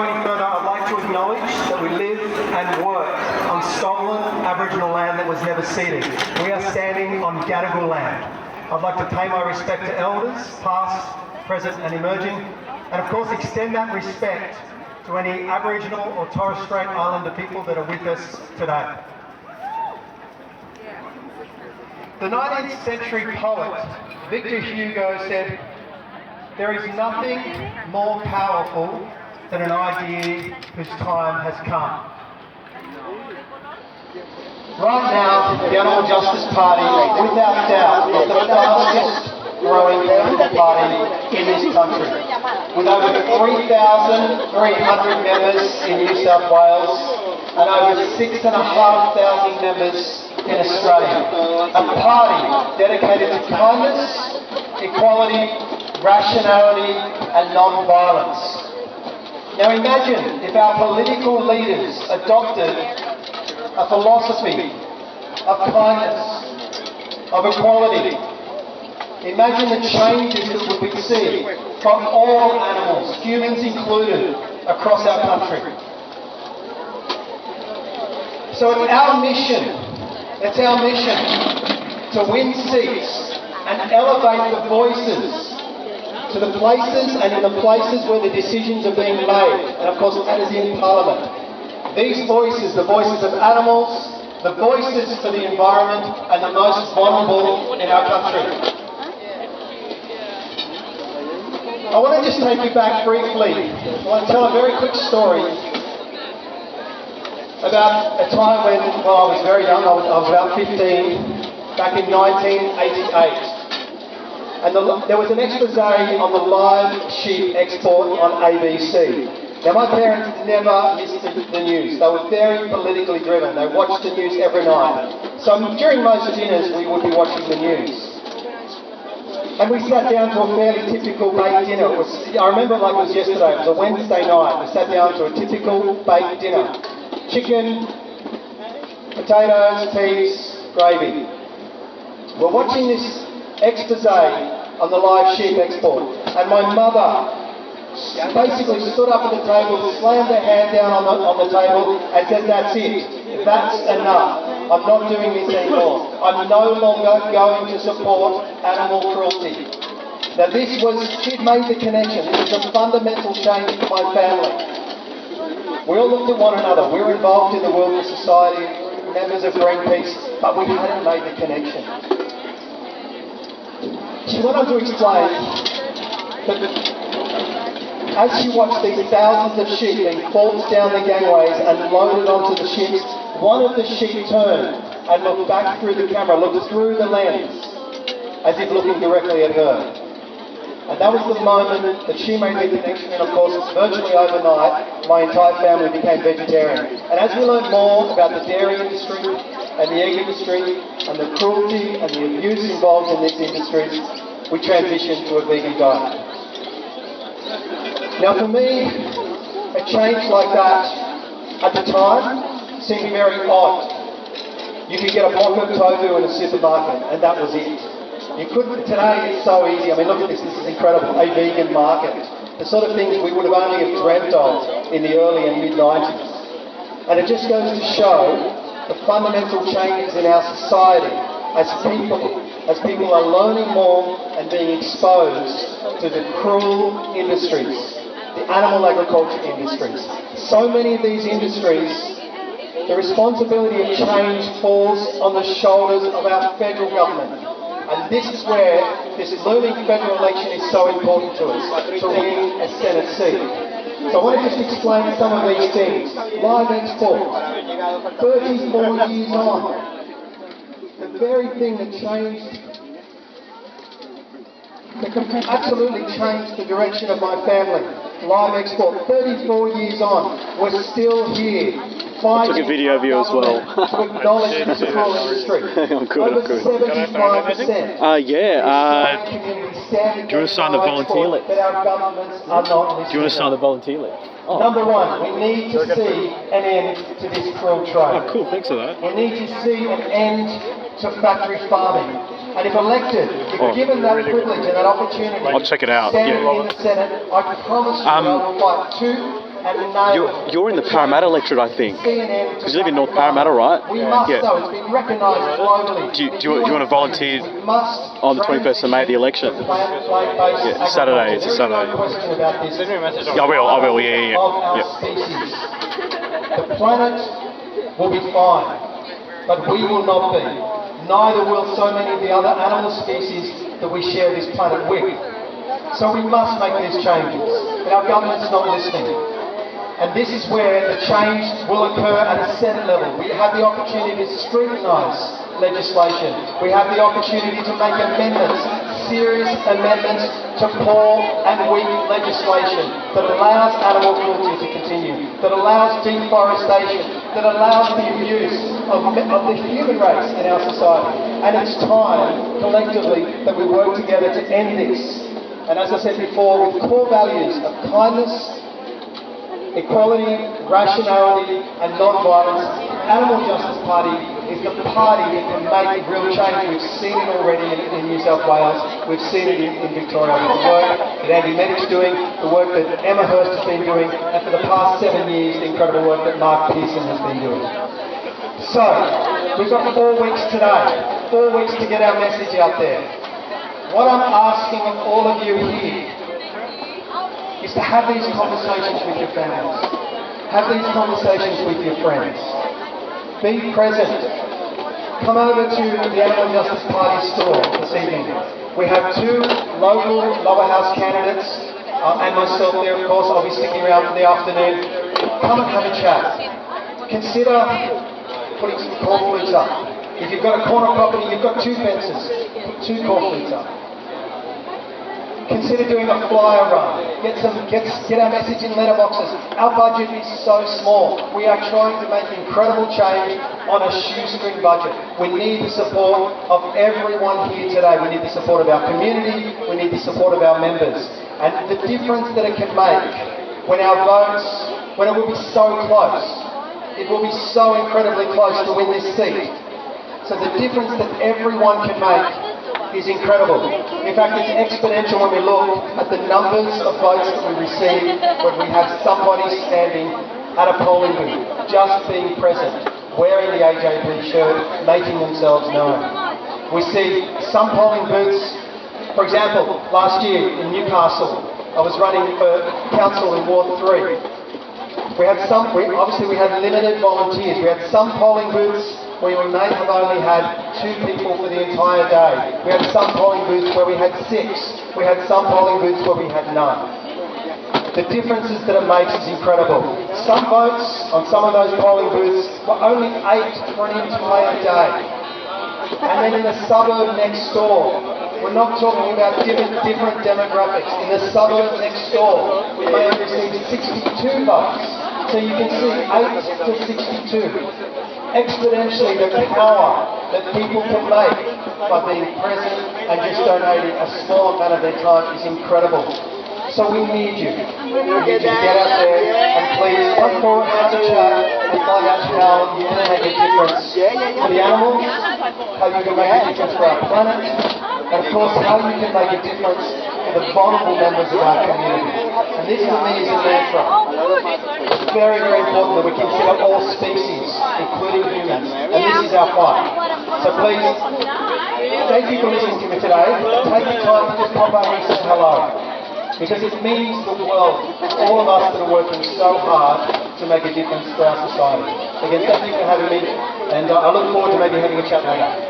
Any further, I'd like to acknowledge that we live and work on stolen Aboriginal land that was never ceded. We are standing on Gadigal land. I'd like to pay my respect to elders, past, present and emerging, and of course extend that respect to any Aboriginal or Torres Strait Islander people that are with us today. The 19th century poet Victor Hugo said, "There is nothing more powerful than an idea whose time has come." Right now, the Animal Justice Party, without doubt, is the fastest growing political party in this country. With over 3,300 members in New South Wales and over 6,500 members in Australia. A party dedicated to kindness, equality, rationality and non-violence. Now imagine if our political leaders adopted a philosophy of kindness, of equality. Imagine the changes that we could see from all animals, humans included, across our country. So it's our mission to win seats and elevate the voices to the places and in the places where the decisions are being made, and of course that is in Parliament. These voices, the voices of animals, the voices for the environment and the most vulnerable in our country. I want to just take you back briefly. I want to tell a very quick story about a time when, well, I was very young, I was about 15, back in 1988. And there was an expose on the live sheep export on ABC. Now my parents never missed the news. They were very politically driven. They watched the news every night. So during most dinners we would be watching the news. And we sat down to a fairly typical baked dinner. I remember like it was yesterday. It was a Wednesday night. We sat down to a typical baked dinner. Chicken, potatoes, peas, gravy. We're watching this expose on the live sheep export, and my mother basically stood up at the table, slammed her hand down on the table and said, "That's it, that's enough, I'm not doing this anymore, I'm no longer going to support animal cruelty." Now she'd made the connection. This was a fundamental change for my family. We all looked at one another. We were involved in the Wilderness Society, members of Greenpeace, but we hadn't made the connection. She went on to explain that as she watched these thousands of sheep being forced down the gangways and loaded onto the ships, one of the sheep turned and looked back through the camera, looked through the lens, as if looking directly at her. And that was the moment that she made the connection, and of course, virtually overnight, my entire family became vegetarian. And as we learned more about the dairy industry and the egg industry and the cruelty and the abuse involved in these industries, we transitioned to a vegan diet. Now for me, a change like that at the time seemed very odd. You could get a block of tofu in a supermarket and that was it. You couldn't. Today it's so easy. I mean, look at this is incredible, a vegan market. The sort of things we would have only have dreamt of in the early and mid-90s. And it just goes to show the fundamental changes in our society as people are learning more and being exposed to the cruel industries, the animal agriculture industries. So many of these industries, the responsibility of change falls on the shoulders of our federal government. And this is where this looming federal election is so important to us, to win a Senate seat. So I want to just explain some of these things. Live export, 34 years on. The very thing that changed, that absolutely changed the direction of my family. Live export, 34 years on. We're still here. I took a video of you as well. To acknowledge this cruel industry. I'm good. Over 75%. Yeah. Do you want to sign the volunteer list? That our governments are not listening. Do you want to sign the volunteer list? Oh. Number one, we need to see an end to this cruel trade. Oh, cool. Thanks for that. We need to see an end to factory farming. And if elected, if given that privilege and that opportunity, I'll check it out. standing in the Senate, I promise you I will fight tooth and nailed. You're in the Parramatta electorate, I think. Because you live in North Parramatta, right? We must, though. It's been recognised globally. Do you want to volunteer on the 21st of May, the election? Yeah, Saturday. It's a Saturday. Yeah, I will. Yeah. The planet will be fine, but we will not be. Neither will so many of the other animal species that we share this planet with. So we must make these changes, but our government's not listening. And this is where the change will occur at a Senate level. We have the opportunity to scrutinise legislation. We have the opportunity to make amendments, serious amendments to poor and weak legislation that allows animal cruelty to continue, that allows deforestation, that allows the abuse of the human race in our society. And it's time, collectively, that we work together to end this. And as I said before, with core values of kindness, equality, rationality and non-violence, Animal Justice Party is the party that can make real change. We've seen it already in New South Wales, we've seen it in Victoria with the work that Andy Medic's doing, the work that Emma Hurst has been doing, and for the past 7 years, the incredible work that Mark Pearson has been doing. So, we've got 4 weeks today, 4 weeks to get our message out there. What I'm asking of all of you here is to have these conversations with your families. Have these conversations with your friends. Be present. Come over to the Animal Justice Party store this evening. We have 2 local lower house candidates and myself there, of course. I'll be sticking around for the afternoon. Come and have a chat. Consider putting some cornflakes up. If you've got a corner property, you've got 2 fences. Put 2 cornflakes up. Consider doing a flyer run. Get our message in letterboxes. Our budget is so small. We are trying to make incredible change on a shoestring budget. We need the support of everyone here today. We need the support of our community. We need the support of our members. And the difference that it can make when our votes, when it will be so close, it will be so incredibly close to win this seat. So the difference that everyone can make is incredible. In fact, it's exponential when we look at the numbers of votes that we receive when we have somebody standing at a polling booth, just being present, wearing the AJP shirt, making themselves known. We see some polling booths, for example, last year in Newcastle, I was running for council in Ward 3. Obviously we had limited volunteers. We had some polling booths where we may have only had 2 people for the entire day. We had some polling booths where we had 6. We had some polling booths where we had none. The differences that it makes is incredible. Some votes on some of those polling booths were only 8 for an entire day. And then in the suburb next door, we're not talking about different demographics. In the suburb next door, we may have received 62 votes. So you can see 8 to 62. Exponentially, the power that people can make by being present and just donating a small amount of their time is incredible. So we need you. We need you to get out there and please come forward, have a chat and find out how you can make a difference for the animals, how you can make a difference for our planet, and of course how you can make a difference for the vulnerable members of our community. And this to me is a mantra. It's very, very important that we consider all species, including humans, and this is our fight. So please, thank you for listening to me today. Take the time to just pop over and say hello, because it means the world to all of us that are working so hard to make a difference for our society. Again, thank you for having me, and I look forward to maybe having a chat later.